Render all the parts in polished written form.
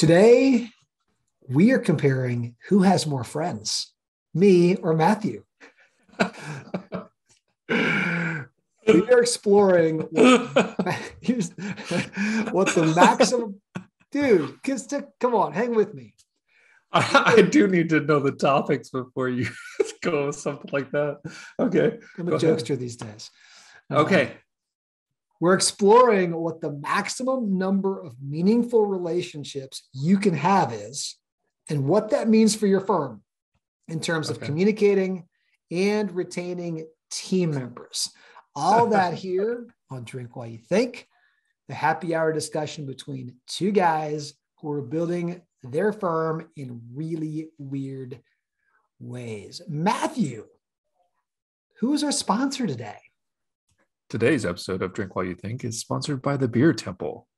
Today, we are comparing who has more friends, me or Matthew. We are exploring what the maximum, dude, come on, hang with me. I do need to know the topics before you go with something like that. Okay. I'm a jokester these days. Okay. We're exploring what the maximum number of meaningful relationships you can have is, and what that means for your firm in terms of communicating and retaining team members. All that here on Drink While You Think, the happy hour discussion between two guys who are building their firm in really weird ways. Matthew, who is our sponsor today? Today's episode of Drink While You Think is sponsored by the Beer Temple.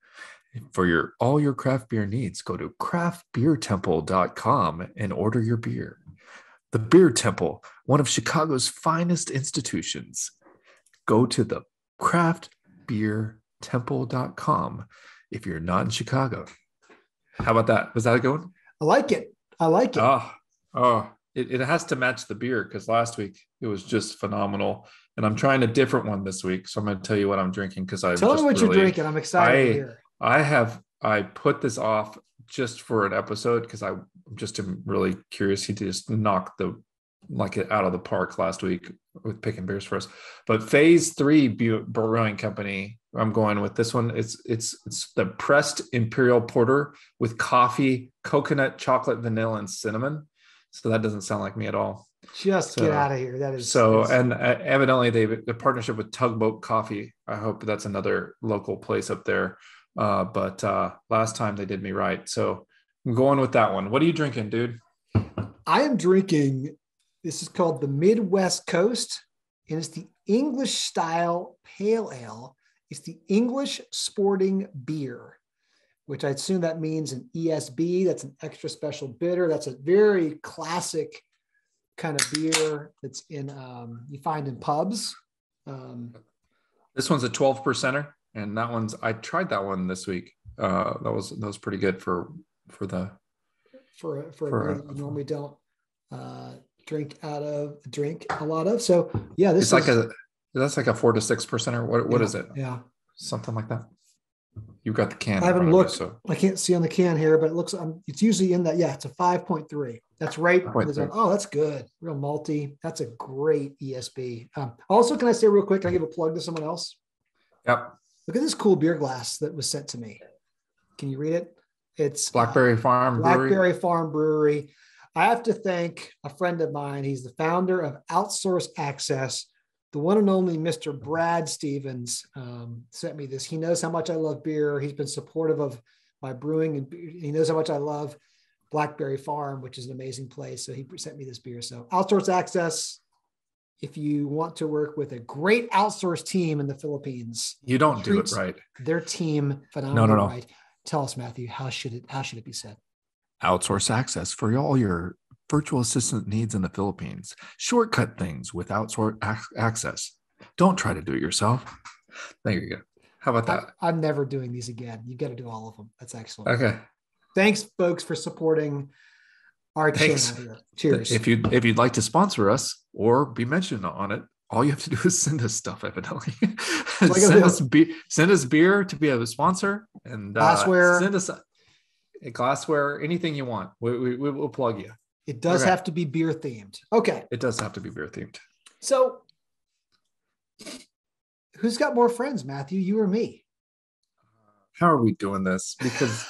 For all your craft beer needs, go to craftbeertemple.com and order your beer. The Beer Temple, one of Chicago's finest institutions. Go to the craftbeertemple.com if you're not in Chicago. How about that? Was that a good one? I like it. It has to match the beer because last week it was just phenomenal. And I'm trying a different one this week. So I'm going to tell you what I'm drinking because Tell me what you're drinking. I'm excited to hear. I put this off just for an episode because I'm just really curious. He just knocked it out of the park last week with picking beers for us. But Phase 3 Brewing Company, I'm going with this one. It's the pressed Imperial Porter with coffee, coconut, chocolate, vanilla, and cinnamon. So that doesn't sound like me at all. Get out of here. That is so. And evidently the partnership with Tugboat Coffee. I hope that's another local place up there. But last time they did me right. So I'm going with that one. What are you drinking, dude? I am drinking. This is called the Midwest Coast, and it's the English style pale ale. It's the English sporting beer, which I assume that means an ESB. That's an extra special bitter. That's a very classic kind of beer that's in you find in pubs. This one's a 12%er, and I tried that one this week. That was pretty good for a beer that you normally don't drink a lot of. So yeah, that's like a 4 to 6%er. What is it? Yeah, something like that. You got the can. I haven't looked. So I can't see on the can here, but it looks. It's usually in that. Yeah, it's a 5.3. That's right. Oh, that's good. Real malty. That's a great ESB. Also, can I say real quick? Can I give a plug to someone else? Yep. Look at this cool beer glass that was sent to me. Can you read it? It's Blackberry Farm Brewery. I have to thank a friend of mine. He's the founder of Outsource Access. The one and only Mr. Brad Stevens sent me this. He knows how much I love beer. He's been supportive of my brewing, and he knows how much I love Blackberry Farm, which is an amazing place. So he sent me this beer. So Outsource Access, if you want to work with a great outsourced team in the Philippines, you don't do it right. Their team phenomenally No. right. Tell us, Matthew, how should it be said? Outsource Access for all your virtual assistant needs in the Philippines. Shortcut things with Outsource Access. Don't try to do it yourself. There you go. How about that? I'm never doing these again. You got to do all of them. That's excellent. Okay. Thanks, folks, for supporting our channel here. Cheers. If you'd like to sponsor us or be mentioned on it, all you have to do is send us stuff, evidently. Send us beer to be a sponsor, and glassware. Send us a glassware, anything you want. We will plug you. It does have to be beer themed. Okay. It does have to be beer themed. So who's got more friends, Matthew, you or me? How are we doing this? Because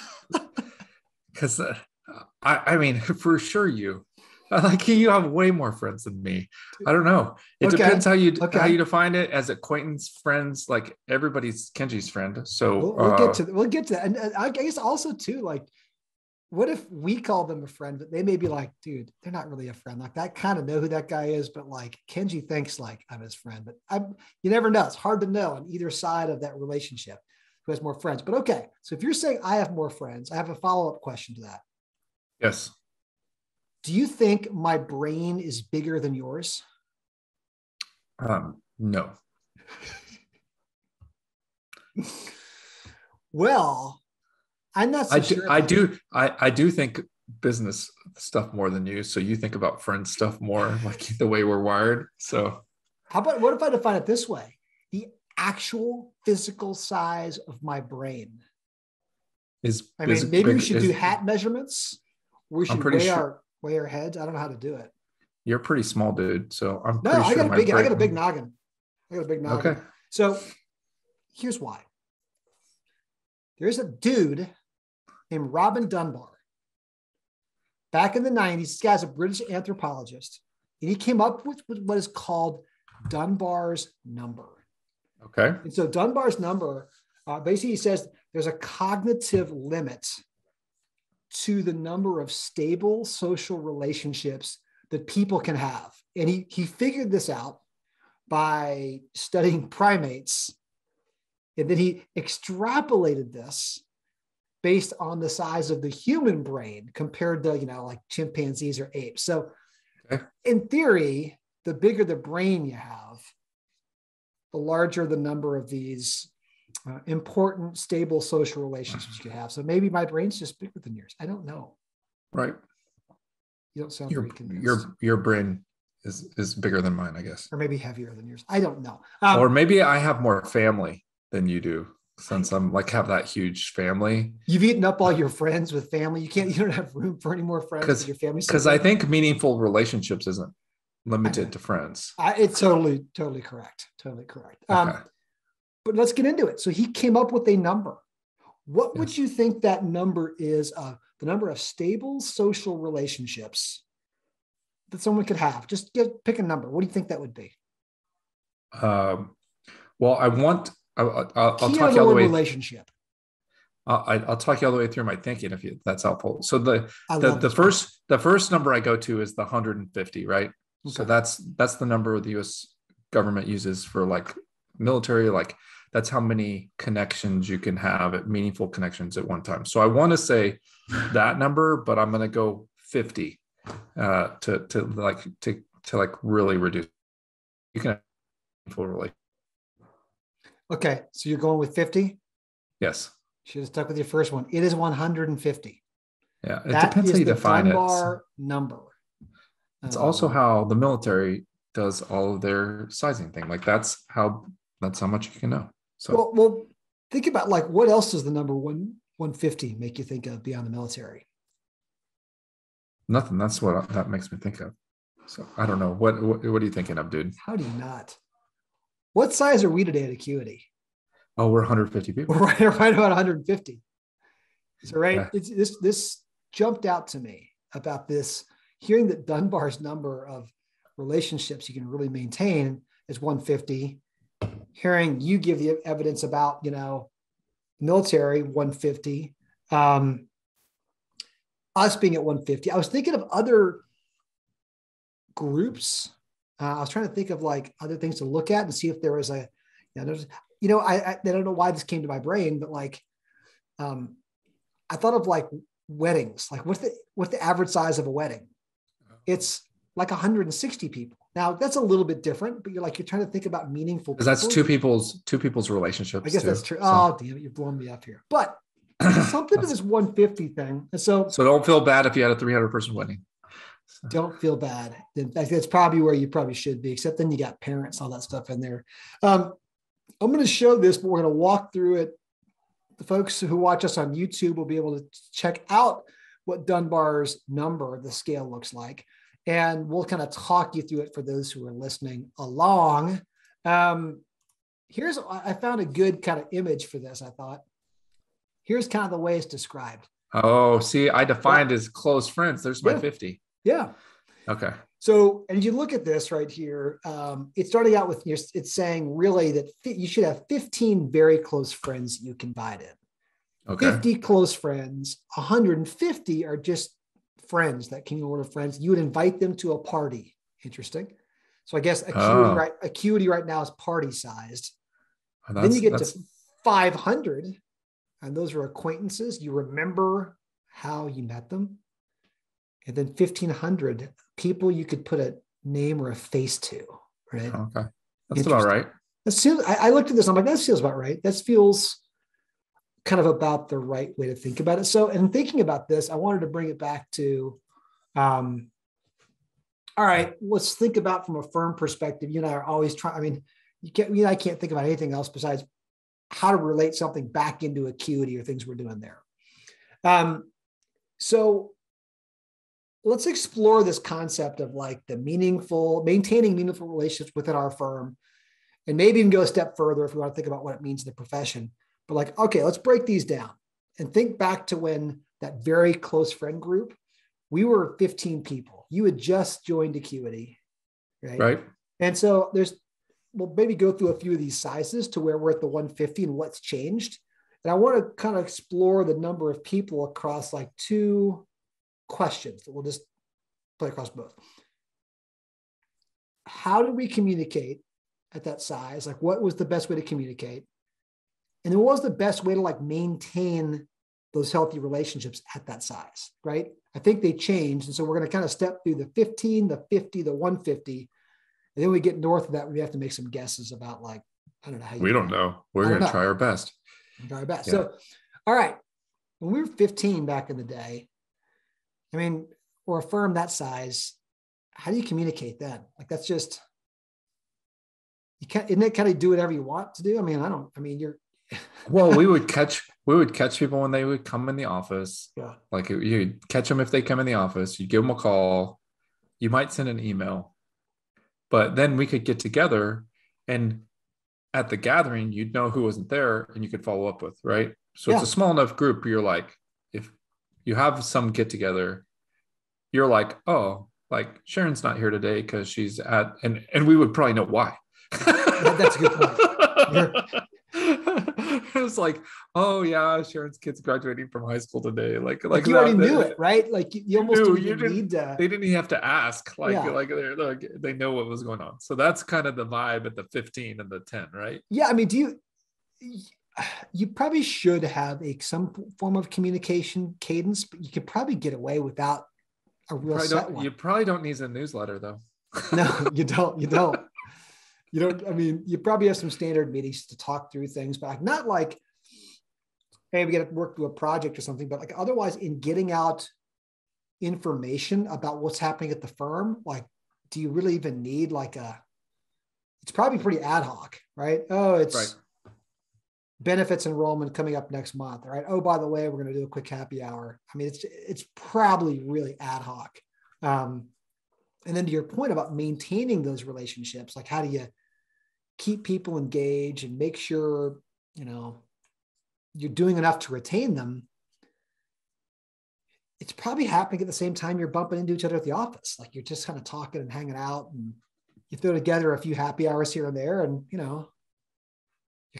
I mean, for sure you have way more friends than me. I don't know. It depends how you define it as acquaintance friends. Like everybody's Kenji's friend. So we'll get to that. And I guess also too, like, what if we call them a friend, but they may be like, dude, they're not really a friend. Like, I kind of know who that guy is, but like Kenji thinks like I'm his friend, but you never know. It's hard to know on either side of that relationship who has more friends. But okay, so if you're saying I have more friends, I have a follow-up question to that. Yes. Do you think my brain is bigger than yours? No. Well, I'm not so sure. I do think business stuff more than you. So you think about friend stuff more, like the way we're wired. So what if I define it this way? The actual physical size of my brain. Maybe we should do hat measurements. We should weigh our heads. I don't know how to do it. You're a pretty small dude, so I'm pretty sure I got a big noggin. Okay. So here's why. There's a dude named Robin Dunbar. Back in the 90s, this guy's a British anthropologist, and he came up with what is called Dunbar's number. Okay. And so Dunbar's number basically says there's a cognitive limit to the number of stable social relationships that people can have. And he figured this out by studying primates. And then he extrapolated this based on the size of the human brain compared to, like chimpanzees or apes. So in theory, the bigger the brain you have, the larger the number of these important, stable social relationships you have. So maybe my brain's just bigger than yours. I don't know. Right. You don't sound very convinced. Your brain is bigger than mine, I guess. Or maybe heavier than yours. I don't know. Or maybe I have more family than you do, since I'm have that huge family. You've eaten up all your friends with family. You don't have room for any more friends with your family. Because I think meaningful relationships isn't limited to friends. It's totally correct. Totally correct. Okay. But let's get into it. So he came up with a number. What would you think that number is of the number of stable social relationships that someone could have? Just pick a number. What do you think that would be? Well, I'll talk you all the way. Relationship. I'll talk you all the way through my thinking if that's helpful. So the first number I go to is the 150, right? Okay. So that's the number the U.S. government uses for like military, like that's how many connections you can have, meaningful connections at one time. So I want to say that number, but I'm going to go 50 to really reduce. You can have meaningful relationship. Okay, so you're going with 50? Yes. Should have stuck with your first one. It is 150. Yeah, it depends how you define it. Dunbar number. It's also how the military does all of their sizing thing. Like that's how much you can know. So well, think about like what else does the number 150 make you think of beyond the military? Nothing. That's what that makes me think of. So I don't know. What are you thinking of, dude? How do you not? What size are we today at Acuity? Oh, we're 150 people. We're right about 150. So this jumped out to me about this, hearing that Dunbar's number of relationships you can really maintain is 150. Hearing you give the evidence about, military 150, us being at 150. I was thinking of other groups. I was trying to think of like other things to look at and see if there was I don't know why this came to my brain, but like, I thought of like weddings. Like what's the average size of a wedding? It's like 160 people. Now that's a little bit different, but you're trying to think about meaningful. Because that's two people's relationships. I guess that's true. So. Oh, damn it. You're blowing me up here. But something to this 150 thing. And so don't feel bad if you had a 300 person wedding. So. Don't feel bad. In fact, that's probably where you probably should be, except then you got parents, all that stuff in there. I'm going to show this, but we're going to walk through it. The folks who watch us on YouTube will be able to check out what Dunbar's number, the scale looks like. And we'll kind of talk you through it for those who are listening along. I found a good kind of image for this, I thought. Here's kind of the way it's described. Oh, see, I defined as close friends. There's my 50. Yeah. Okay. So, and you look at this right here, it's starting out with, it's saying really that you should have 15 very close friends you confide in. Okay. 50 close friends, 150 are just friends, that communal order of friends. You would invite them to a party. Interesting. So I guess Acuity right now is party sized. Then you get to 500, and those are acquaintances. You remember how you met them. And then 1,500 people you could put a name or a face to, right? Okay. That's about right. I looked at this. I'm like, that feels about right. That feels kind of about the right way to think about it. So, in thinking about this, I wanted to bring it back to, all right, let's think about from a firm perspective. You and I are always trying, I mean, I can't think about anything else besides how to relate something back into Acuity or things we're doing there. So let's explore this concept of like maintaining meaningful relationships within our firm, and maybe even go a step further if we want to think about what it means in the profession. But like, okay, let's break these down and think back to when that very close friend group, we were 15 people. You had just joined Acuity, right? Right. And so we'll maybe go through a few of these sizes to where we're at the 150 and what's changed. And I want to kind of explore the number of people across like two questions that we'll just play across both. How did we communicate at that size? Like, what was the best way to communicate? And then what was the best way to like maintain those healthy relationships at that size, right? I think they changed. And so we're going to kind of step through the 15, the 50, the 150. And then we get north of that, we have to make some guesses about like, I don't know how you We don't know. We're going to try our best. Try our best. Yeah. So, all right. When we were 15 back in the day, I mean, or a firm that size, how do you communicate then? Like, that's just, isn't it kind of do whatever you want to do? I mean, you're. Well, we would catch people when they would come in the office. Yeah. Like you catch them if they come in the office, you give them a call, you might send an email, but then we could get together and at the gathering, you'd know who wasn't there and you could follow up with, right? So It's a small enough group. You're like, if you have some get together, you're like, oh, like Sharon's not here today because she's at, and we would probably know why. That's a good point. It's like, oh yeah, Sharon's kid's graduating from high school today. Like you already knew it, right? Like you almost didn't need to. They didn't even have to ask. Like they know what was going on. So that's kind of the vibe at the 15 and the 10, right? Yeah, I mean, you probably should have some form of communication cadence, but you could probably get away without a real set one. You probably don't need a newsletter though. No, you don't. You don't, I mean, you probably have some standard meetings to talk through things, but like not like, hey, we got to work through a project or something, but like otherwise in getting out information about what's happening at the firm, like, do you really even need it's probably pretty ad hoc, right? Oh, it's right. Benefits enrollment coming up next month, right? Oh, by the way, we're going to do a quick happy hour. I mean, it's probably really ad hoc. And then to your point about maintaining those relationships, like how do you keep people engaged and make sure, you're doing enough to retain them? It's probably happening at the same time you're bumping into each other at the office. Like you're just kind of talking and hanging out and you throw together a few happy hours here and there and, you're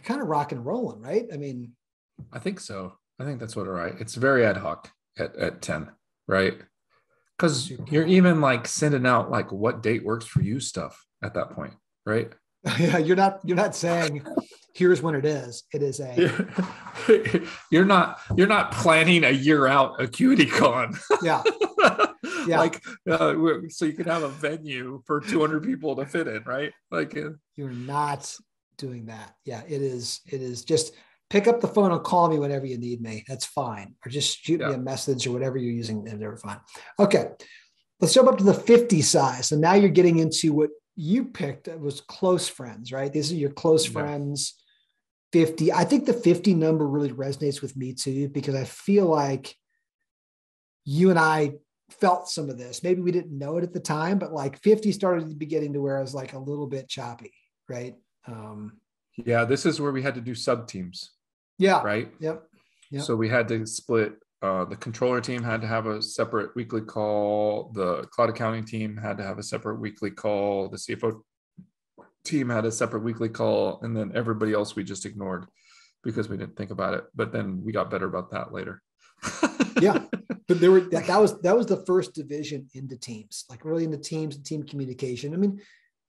kind of rock and rolling, right? I mean, I think so. I think that's what right. It's very ad hoc at 10, right? Because you're even like sending out like what date works for you stuff at that point, right? Yeah, you're not saying here's when it is. It is you're not planning a year out Acuity Con. Yeah. Yeah. Like so you could have a venue for 200 people to fit in, right? Like you're not doing that. Yeah, it is just pick up the phone and call me whenever you need me. That's fine. Or just shoot me a message or whatever you're using. And they're fine. Okay. Let's jump up to the 50 size. So now you're getting into what you picked. It was close friends, right? These are your close friends. 50. I think the 50 number really resonates with me too, because I feel like you and I felt some of this. Maybe we didn't know it at the time, but like 50 started to be getting to where I was like a little bit choppy, right? Yeah, this is where we had to do sub teams. Yeah. Right. Yep. So we had to split. The controller team had to have a separate weekly call. The cloud accounting team had to have a separate weekly call. The CFO team had a separate weekly call, and then everybody else we just ignored because we didn't think about it. But then we got better about that later. Yeah, but that was the first division into teams, like really into teams and team communication. I mean,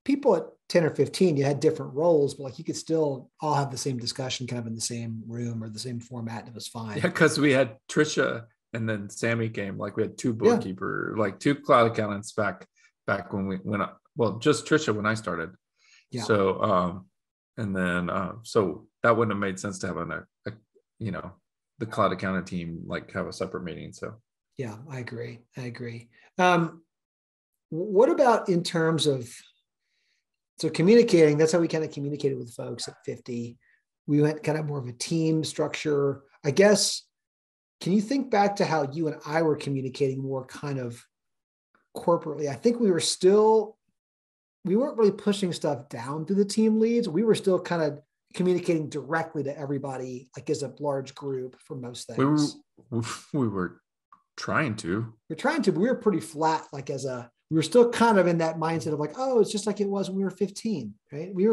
people at 10 or 15, you had different roles, but like you could still all have the same discussion kind of in the same room or the same format, and it was fine. Yeah, because we had Trisha and then Sammy came. Like we had two bookkeeper, like two cloud accountants back when just Trisha when I started. Yeah. So and then so that wouldn't have made sense to have the cloud accounting team like have a separate meeting. So yeah, I agree. What about in terms of, so communicating, that's how we kind of communicated with folks at 50. We went kind of more of a team structure, I guess. Can you think back to how you and I were communicating more kind of corporately? I think we weren't really pushing stuff down to the team leads. We were still kind of communicating directly to everybody, like as a large group for most things. We were trying to. But we were pretty flat, like we were still kind of in that mindset of like, oh, it's just like it was when we were 15, right? We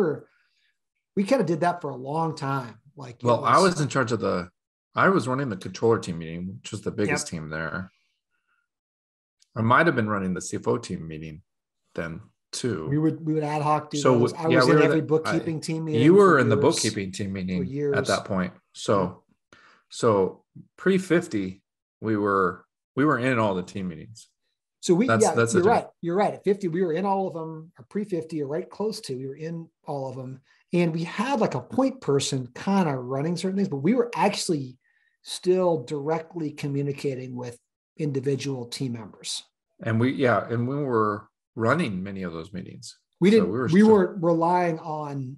kind of did that for a long time. Like, well, I was in charge of I was running the controller team meeting, which was the biggest team there. I might have been running the CFO team meeting then too. We would ad hoc do those. I was in every bookkeeping team meeting. You were in the bookkeeping team meeting at that point. So pre-50, we were in all the team meetings. So you're right. You're right. At 50, we were in all of them. Or pre-50, or right close to, we were in all of them. And we had like a point person kind of running certain things, but we were actually still directly communicating with individual team members. And we were running many of those meetings. We weren't relying on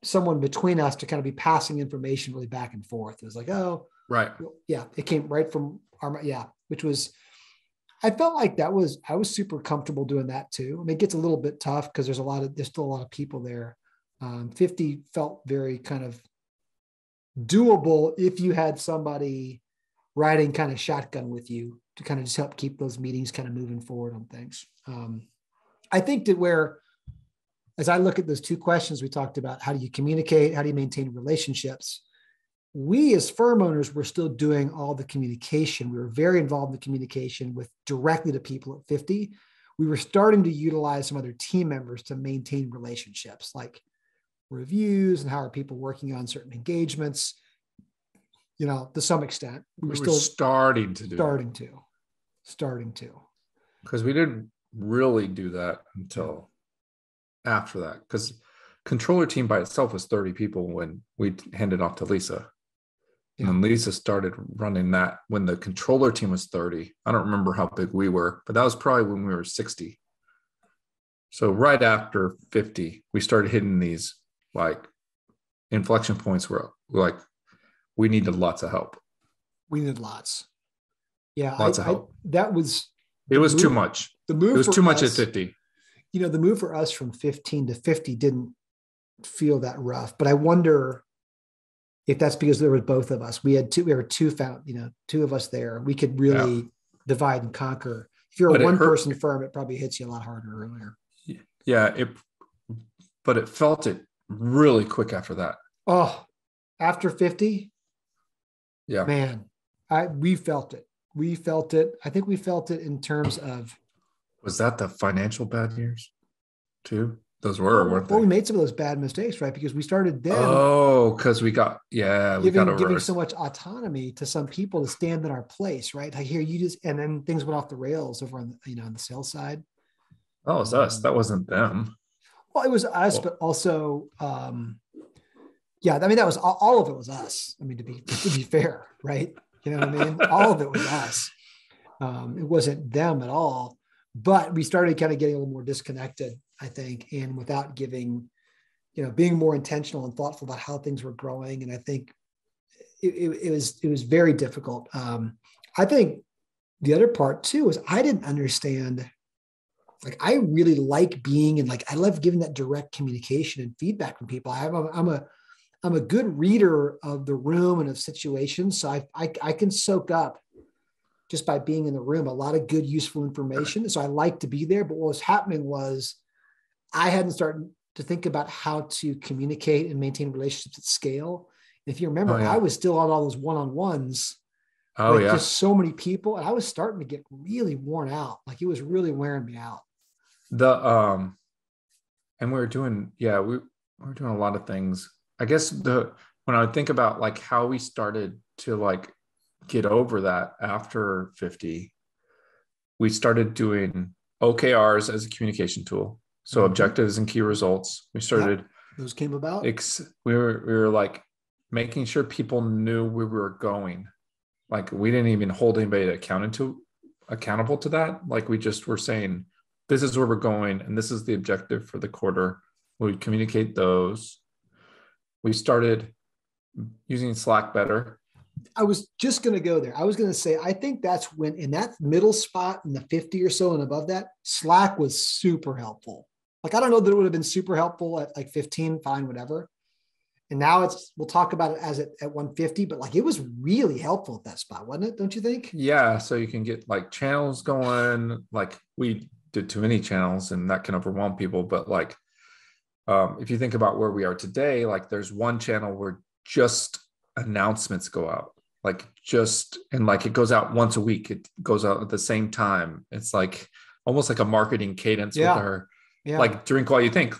someone between us to kind of be passing information really back and forth. It was like, oh, right. Yeah. It came right from which was, I felt like I was super comfortable doing that too. I mean, it gets a little bit tough because there's still a lot of people there. 50 felt very kind of doable if you had somebody riding kind of shotgun with you to kind of just help keep those meetings kind of moving forward on things. I think that as I look at those two questions we talked about, how do you communicate? How do you maintain relationships? We as firm owners were still doing all the communication. We were very involved in the communication with directly to people at 50. We were starting to utilize some other team members to maintain relationships, like reviews and how are people working on certain engagements, to some extent. We were still starting to. Because we didn't really do that until after that. Because controller team by itself was 30 people when we handed off to Lisa. Yeah. And then Lisa started running that when the controller team was 30. I don't remember how big we were, but that was probably when we were 60. So right after 50, we started hitting these like inflection points where we're like, we needed lots of help. We needed lots. Yeah. Lots of help. It was too much. It was too much at 50. The move for us from 15 to 50 didn't feel that rough, but I wonder if that's because there was both of us. We were two of us there. We could really divide and conquer. If you're a one-person firm, it probably hits you a lot harder earlier. Yeah, but it felt it really quick after that. Oh, after 50? Yeah. Man, we felt it. I think we felt it in terms of. Was that the financial bad years too? Those weren't they? We made some of those bad mistakes, right? Because we started then. Oh, because we got giving so much autonomy to some people to stand in our place, right? Like here, and then things went off the rails over on on the sales side. Oh, it was us. That wasn't them. Well, it was us, but also, that was all of it was us. I mean, to be fair, right? You know what I mean? All of it was us. It wasn't them at all. But we started kind of getting a little more disconnected, I think, and without giving, being more intentional and thoughtful about how things were growing. And I think it was very difficult. I think the other part too is I didn't understand. Like I really like being and I love giving that direct communication and feedback from people. I'm a good reader of the room and of situations, so I can soak up just by being in the room a lot of good, useful information. So I like to be there. But what was happening was I hadn't started to think about how to communicate and maintain relationships at scale. And if you remember, I was still on all those one-on-ones with just so many people, and I was starting to get really worn out. Like it was really wearing me out. And we were doing a lot of things. I guess when I think about how we started to get over that after 50, we started doing OKRs as a communication tool. So objectives and key results. We started. Those came about. We were making sure people knew where we were going. Like we didn't even hold anybody accountable to that. Like we just were saying, this is where we're going, and this is the objective for the quarter. We communicate those. We started using Slack better. I was just going to go there. I was going to say, I think that's when in that middle spot in the 50 or so and above that, Slack was super helpful. Like, I don't know that it would have been super helpful at like 15, fine, whatever. And now we'll talk about it as at 150, but like it was really helpful at that spot, wasn't it? Don't you think? Yeah. So you can get like channels going. Like we did too many channels and that can overwhelm people. But like, if you think about where we are today, like there's one channel where just announcements go out, and like it goes out once a week. It goes out at the same time. It's like almost like a marketing cadence with our, like Drink While You Think,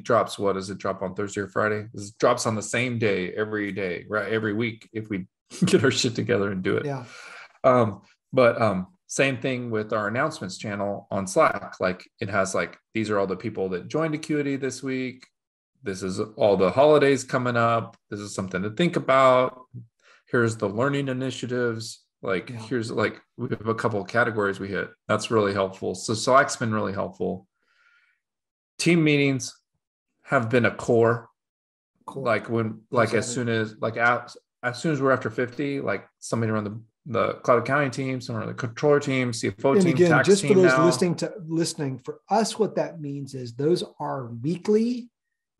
drops. What does it drop on Thursday or Friday? It drops on the same day, every day, right? Every week, if we get our shit together and do it. Yeah. But same thing with our announcements channel on Slack. Like it has like, these are all the people that joined Acuity this week. This is all the holidays coming up. This is something to think about. Here's the learning initiatives. Like here's like, we have a couple of categories we hit. That's really helpful. So Slack's been really helpful. Team meetings have been a core. Like when, like as soon as we're after 50, like somebody around the cloud accounting team, someone on the controller team, CFO team, again, tax just team for those now. listening, for us, what that means is those are weekly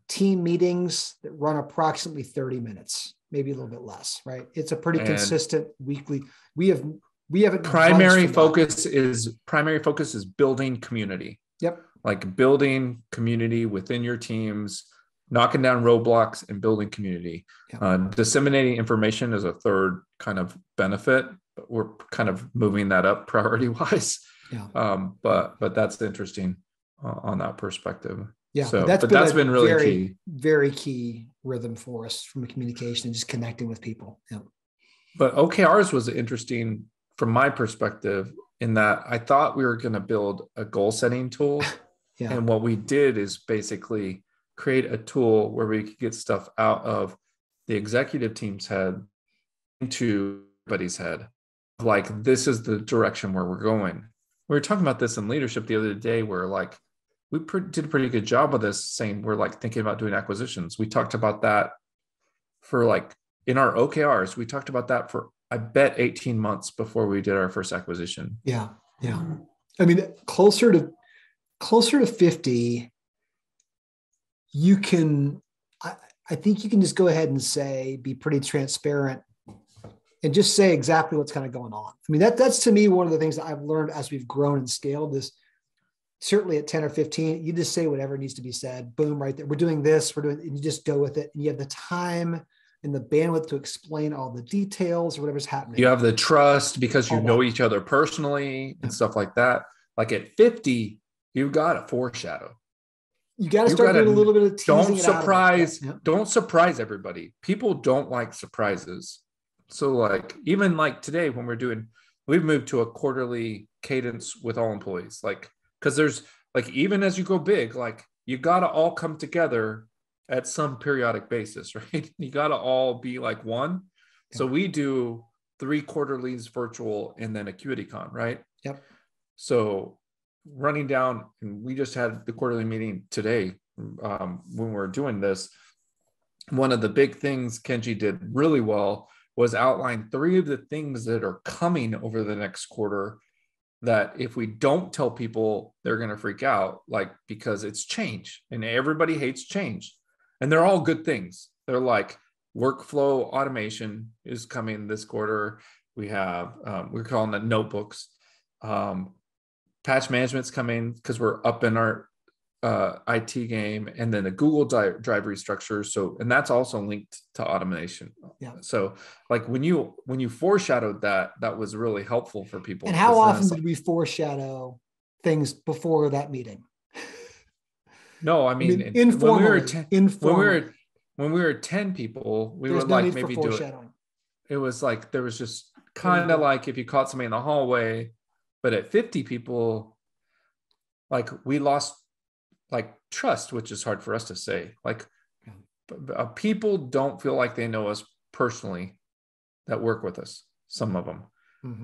team meetings that run approximately 30 minutes, maybe a little bit less, right? It's a pretty consistent weekly. We haven't primary focus is building community. Yep. Like building community within your teams, knocking down roadblocks and building community. Disseminating information is a third kind of benefit, but we're kind of moving that up priority wise. But that's interesting on that perspective. Yeah, so that's been really key. Very key rhythm for us from a communication and just connecting with people. Yeah. But OKRs was interesting from my perspective in that I thought we were going to build a goal setting tool. And what we did is basically create a tool where we could get stuff out of the executive team's head into everybody's head. Like, this is the direction where we're going. We were talking about this in leadership the other day where like, we did a pretty good job of this, saying we're like thinking about doing acquisitions. We talked about that for like in our OKRs, we talked about that for, I bet 18 months before we did our first acquisition. Yeah. Yeah. I mean, closer to 50, you can, I think you can just go ahead and say, be pretty transparent and just say exactly what's kind of going on. I mean, that's to me, one of the things that I've learned as we've grown and scaled this. Certainly at 10 or 15, you just say whatever needs to be said. Boom, right there. We're doing this, and you just go with it. And you have the time and the bandwidth to explain all the details or whatever's happening. You have the trust because you know each other personally and stuff like that. Like at 50, you got to foreshadow. You got to start doing a little bit of teasing. Don't surprise everybody. People don't like surprises. So like, even like today when we've moved to a quarterly cadence with all employees, like, because there's like, even as you go big, like you got to all come together at some periodic basis, right? You got to all be like one. Yeah. So we do 3 quarterlies virtual and then AcuityCon, right? Yep. So running down, and we just had the quarterly meeting today when we're doing this. One of the big things Kenji did really well was outline 3 of the things that are coming over the next quarter that if we don't tell people, they're going to freak out, like, because it's change and everybody hates change. And they're all good things. They're like workflow automation is coming this quarter. We have, we're calling it notebooks. Patch management's coming because we're up in our IT game, and then the Google Drive restructure. So, and that's also linked to automation. Yeah. So like when you foreshadowed that was really helpful for people. And how often did we foreshadow things before that meeting? No, I mean informally. When we were 10 people, we were like, maybe do it. It was like, there was just kind of like, if you caught somebody in the hallway, but at 50 people, like we lost like trust, which is hard for us to say. Like people don't feel like they know us personally that work with us. some of them.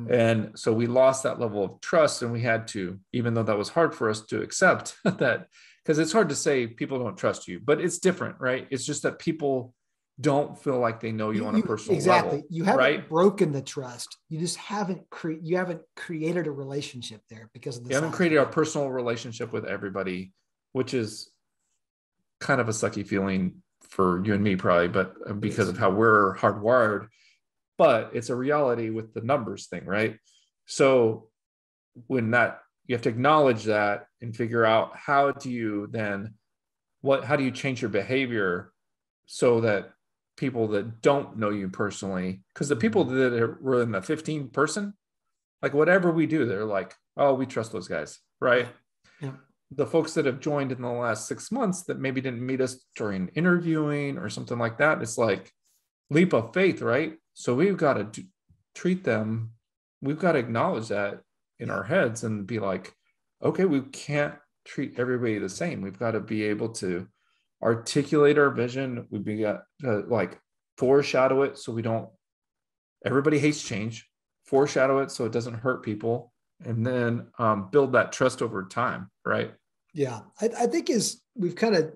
And so we lost that level of trust, and we had to, even though that was hard for us to accept that, because it's hard to say people don't trust you, but it's different, right? It's just that people don't feel like they know you on a personal level. You haven't broken the trust. You just haven't created a relationship there because of this. You haven't created a personal relationship with everybody, which is kind of a sucky feeling for you and me probably, but because of how we're hardwired. But it's a reality with the numbers thing, right? So when you have to acknowledge that and figure out how do you change your behavior so that people that don't know you personally, because the people that were in the 15 person, like whatever we do, they're like, oh, we trust those guys, right? Yeah. The folks that have joined in the last 6 months that maybe didn't meet us during interviewing or something like that, it's like leap of faith, right? So we've got to treat them. We've got to acknowledge that in our heads and be like, okay, we can't treat everybody the same. We've got to be able to articulate our vision. We've got to like foreshadow it so we don't, everybody hates change, foreshadow it so it doesn't hurt people, and then build that trust over time, right? Yeah. I think we've kind of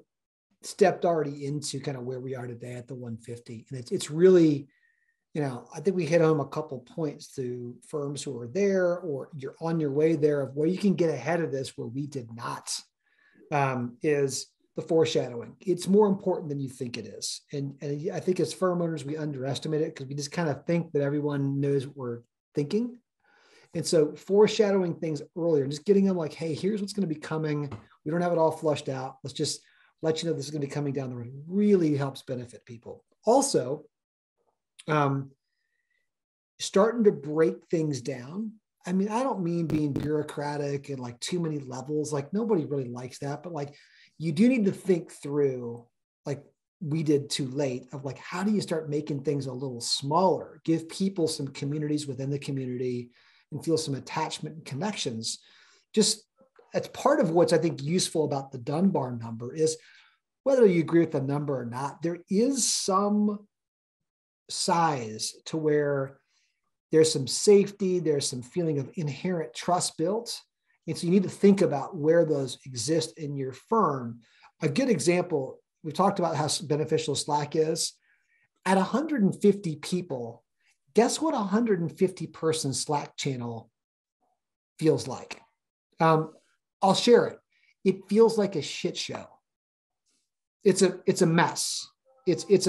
stepped already into kind of where we are today at the 150. And it's really, I think we hit home a couple points to firms who are there or you're on your way there of where you can get ahead of this where we did not, is the foreshadowing. It's more important than you think it is. And I think as firm owners, we underestimate it because we just kind of think that everyone knows what we're thinking. And so foreshadowing things earlier, just getting them like, hey, here's what's going to be coming. We don't have it all flushed out. Let's just let you know this is going to be coming down the road. Really helps benefit people. Also, starting to break things down. I mean, I don't mean being bureaucratic and like too many levels. Like nobody really likes that, but like you do need to think through, like we did too late, of like, how do you start making things a little smaller, give people some communities within the community and feel some attachment and connections. Just that's part of what's I think useful about the Dunbar number is whether you agree with the number or not, there is some size to where there's some safety, there's some feeling of inherent trust built. And so you need to think about where those exist in your firm. A good example, we talked about how beneficial Slack is. At 150 people, guess what a 150 person Slack channel feels like? I'll share it. It feels like a shit show. It's a mess. It's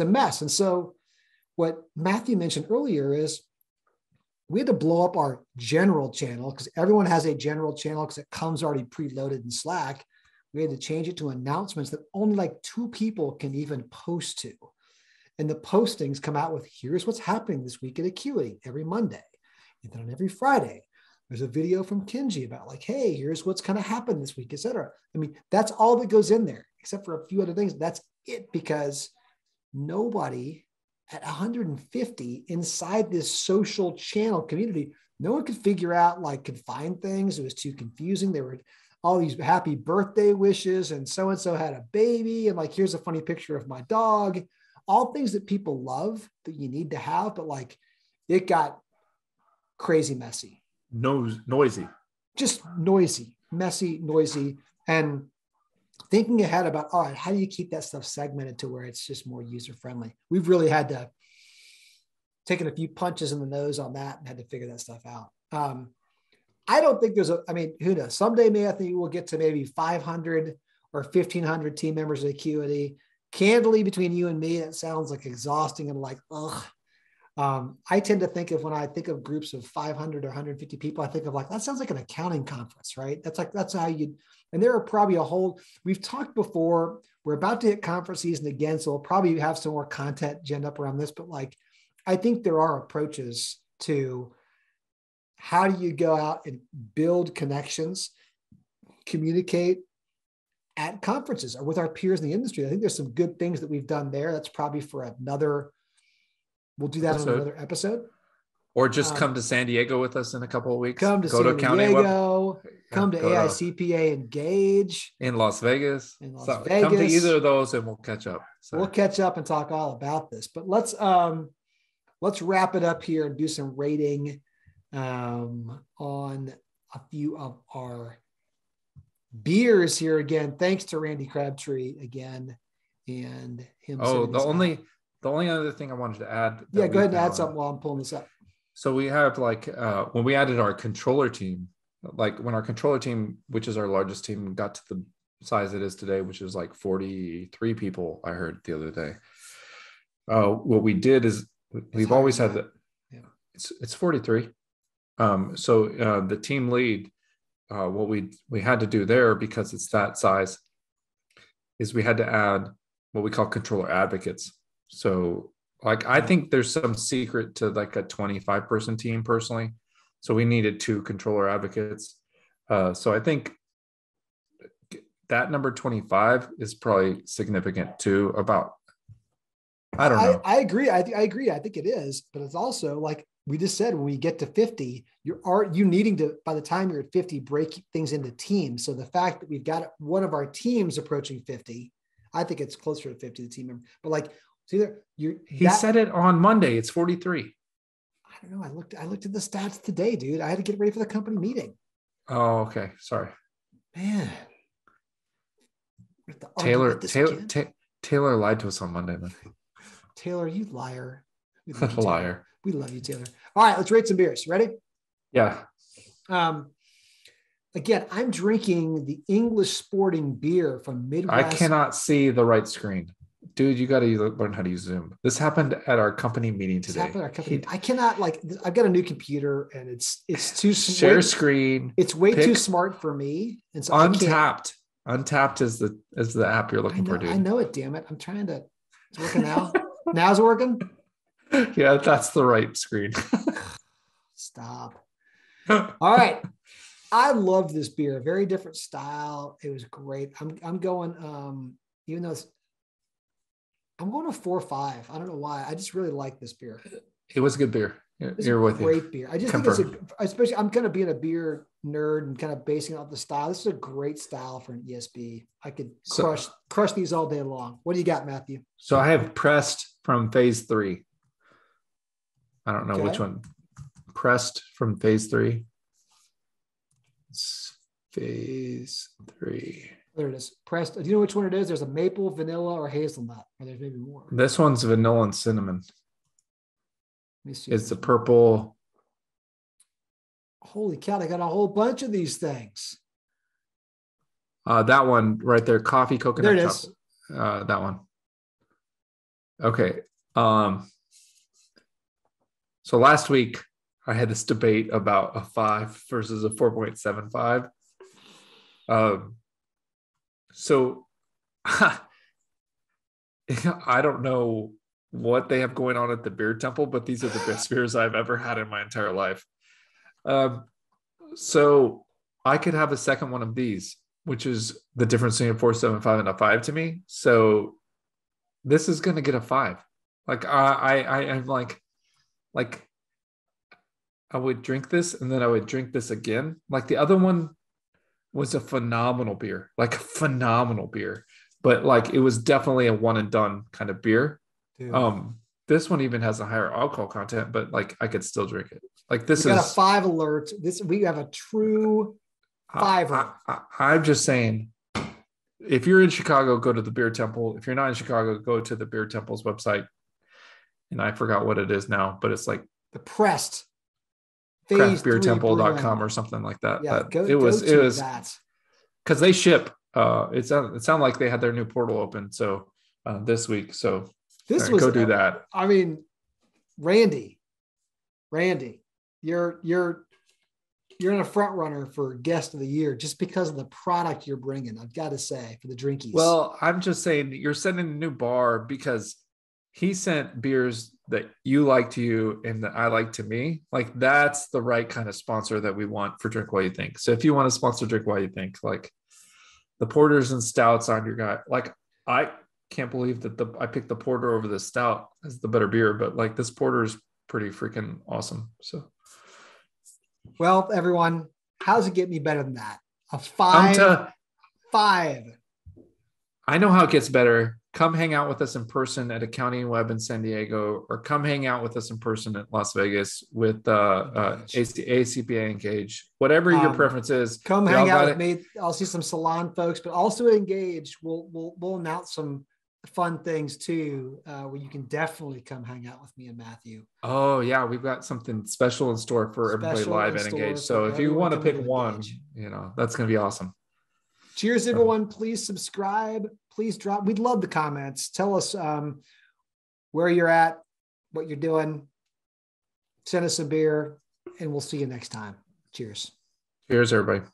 a mess. And so what Matthew mentioned earlier is we had to blow up our general channel because everyone has a general channel because it comes already preloaded in Slack. We had to change it to announcements that only like 2 people can even post to. And the postings come out with, here's what's happening this week at Acuity every Monday. And then on every Friday, there's a video from Kenji about like, hey, here's what's kind of happened this week, et cetera. I mean, that's all that goes in there, except for a few other things. That's it, because nobody at 150 inside this social channel community, no one could figure out, like, could find things. It was too confusing. There were all these happy birthday wishes and so-and-so had a baby. And like, here's a funny picture of my dog, all things that people love that you need to have. But like, it got crazy messy. Noisy. Just noisy, messy, noisy. And thinking ahead about, all right, how do you keep that stuff segmented to where it's just more user-friendly? We've really had to taken a few punches in the nose on that and had to figure that stuff out. I don't think who knows? Someday, I think we'll get to maybe 500 or 1,500 team members at Acuity. Candidly, between you and me, it sounds like exhausting and like, ugh. I tend to think of, when I think of groups of 500 or 150 people, I think of like, that sounds like an accounting conference, right? That's how and there are probably we've talked before, we're about to hit conference season again. So we'll probably have some more content gen up around this, but like, I think there are approaches to how do you go out and build connections, communicate at conferences or with our peers in the industry. I think there's some good things that we've done there. That's probably for we'll do that on another episode. Or just come to San Diego with us in a couple of weeks. Come to San Diego. Come to AICPA Engage. In Las Vegas. Vegas. Come to either of those and we'll catch up. We'll catch up and talk all about this. But let's let's wrap it up here and do some rating on a few of our beers here. Again, thanks to Randy Crabtree again and him. Oh, the only other thing I wanted to add. Yeah, go ahead and add something while I'm pulling this up. So we have when we added our controller team, when our controller team, which is our largest team, got to the size it is today, which is 43 people, I heard the other day. What we did is we've always had that. Yeah. It's 43. So the team lead, what we had to do there, because it's that size, is we had to add what we call controller advocates. So I think there's some secret to a 25-person team personally. So we needed 2 controller advocates. So I think that number 25 is probably significant too. I don't know. I agree. I agree. I think it is, but it's also like we just said, when we get to 50, you needing to, by the time you're at 50, break things into teams. So the fact that we've got one of our teams approaching 50, I think it's closer to 50, the team member, but he said it on Monday. It's 43. I don't know. I looked at the stats today, dude. I had to get ready for the company meeting. Oh, okay. Sorry, man. Taylor lied to us on Monday. Taylor, you liar. Liar. We love you, Taylor. All right, let's rate some beers. Ready? Yeah. Again, I'm drinking the English Sporting beer from Midwest. I cannot see the right screen. Dude, you got to learn how to use Zoom. This happened at our company meeting today. I cannot I've got a new computer and it's too share screen. It's way too smart for me. And so Untappd is the app you're looking for, dude. I know it. Damn it! I'm trying to. It's working now. Now's it working? Yeah, that's the right screen. Stop. All right. I love this beer. Very different style. It was great. I'm going. Even though I'm going to 4.5. I don't know why. I just really like this beer. It was a good beer. You're with great beer. I just think especially I'm kind of being a beer nerd and kind of basing it off the style. This is a great style for an ESB. I could crush these all day long. What do you got, Matthew? So I have Pressed from Phase 3. I don't know which one. Pressed from Phase 3. It's Phase 3. There it is. Pressed. Do you know which one it is? There's a maple, vanilla, or hazelnut. Or there's maybe more. This one's vanilla and cinnamon. It's the purple. Holy cow, they got a whole bunch of these things. That one right there, coffee, coconut. There it is. That one. Okay. So last week I had this debate about a 5 versus a 4.75. So I don't know what they have going on at the beer temple, but these are the best beers I've ever had in my entire life. So I could have a second one of these, which is the difference between a 4.75 and a 5 to me. So this is going to get a 5. I'm like I would drink this and then I would drink this again. Like the other one was a phenomenal beer, but it was definitely a one and done kind of beer. Dude. This one even has a higher alcohol content, but I could still drink it. This got a 5 alert. We have a true 5er. I'm just saying, if you're in Chicago, go to the Beer Temple. If you're not in Chicago, go to the Beer Temple's website. And I forgot what it is now, but it's like the Pressed craftbeertemple.com or something like that. Yeah, it was that because they ship. It sounded like they had their new portal open. So this week, so go do that. I mean, Randy, you're in a front runner for guest of the year just because of the product you're bringing. I've got to say, for the drinkies. Well, I'm just saying you're setting a new bar because he sent beers that you like to you and that I like to me. That's the right kind of sponsor that we want for Drink While You Think. So if you want to sponsor Drink While You Think, the porters and stouts on your guy. I can't believe that I picked the porter over the stout as the better beer, but this porter is pretty freaking awesome. So, well, everyone, how's it get any better than that? A 5. 5. I know how it gets better. come hang out with us in person at Accounting Web in San Diego, or come hang out with us in person at Las Vegas with ACPA Engage, whatever your preference is. Come hang out with me. I'll see some salon folks, but also Engage. We'll announce some fun things too, where you can definitely come hang out with me and Matthew. Oh yeah, we've got something special in store for everybody live at Engage. So if you want to pick one, that's going to be awesome. Cheers, everyone. Please subscribe. Please drop. We'd love the comments. Tell us where you're at, what you're doing. Send us a beer, and we'll see you next time. Cheers. Cheers, everybody.